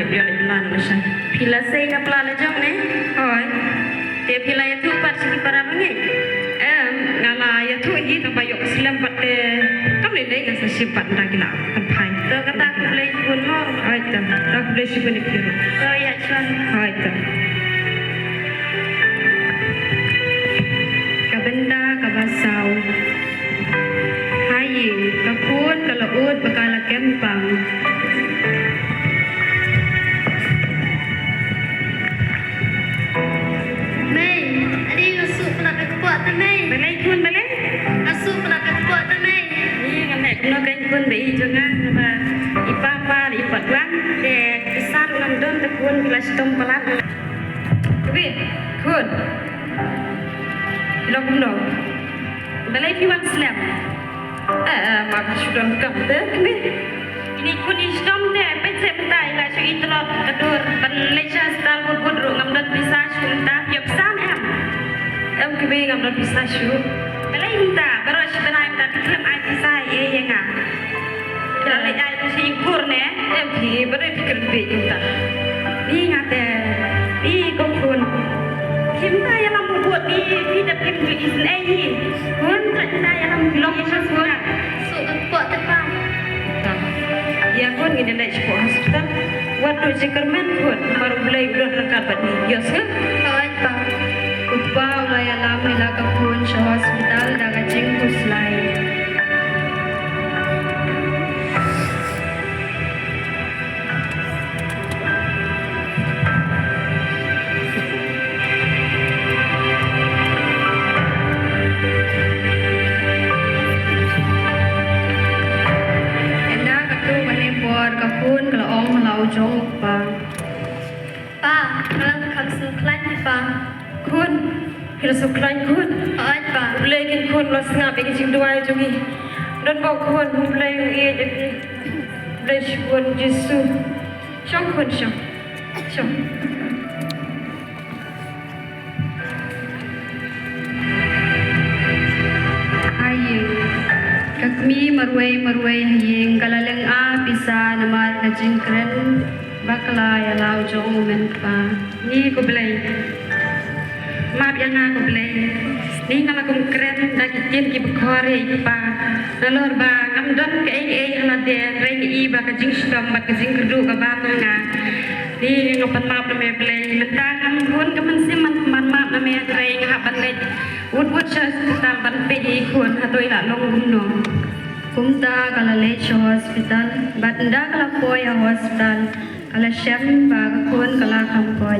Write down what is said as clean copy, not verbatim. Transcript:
hiệp điều này plan là sao pila sei na plan là jong ne hỏi te pila ya tu pat siki para bangai ngala ya thu hi tang bayok silam patte kam le ngai sa simpan ta gila kan phai to kata aku boleh pun mau hai ta ta boleh simpan ni piru to ya chuan hai ta ka benda ka basau hai ka pun ka laut bakala kempang Mei, ani asu pernah kekuat tak Mei? balai pun balai Asu pernah kekuat tak Mei? ni kan nek no kan pun be jangan apa ipa pa ipa tuan de kisar nam don te pun bila stom palat tapi kun lo kumno balai piwan slam maka sudah kam te kini ini kun istom de pece petai la su itlop kadur balai stal bud ru ngam don bisa sunta yop san em kebe ngam don bisa su balai minta baru sebenarnya minta diklaim ai bisa yang ngah kalau ai tu si kur ne em pi baru pikir be minta ni ngate ni kun kita yang lam buat ni dah kim ju is ai ni kun kita yang lam long semua Asu kekuat tak Bang? ya kun gini lek sekolah hospital waktu jekerman kun baru mulai bulan rekabat ni yes ke Kawat Bang. upau la ya lam ni la ka pun sa hospital da ka jingkus lai enda ka tu mane por ka pun ka ong halau jong pa Pa, kalau kau suklan ni Bang. kun kita sukran kun Kawat Bang. boleh kin kun lo sengap ikin cing dua jungi dan bawa kun boleh ye jadi boleh syukur Yesu syong kun syong syong hayeng kakmi marway hayeng kalaleng a bisa namar na jingkren bakla ya lau jong men pa ni ko boleh maaf yang aku beli ni kalau aku keren dah kitin ki bekore pa nalor ba kam don ke ai hala de reng i ba ka jing stom ba ka jing kedu ka ba nga ni ngapan maaf na me beli menta kam kun ka man sim man maaf na me reng ha ban le wut chas ta ban pe i kun ha toi la long no kumta kala le hospital bat nda kala poya hospital kala shem ba ka kun kala kam poy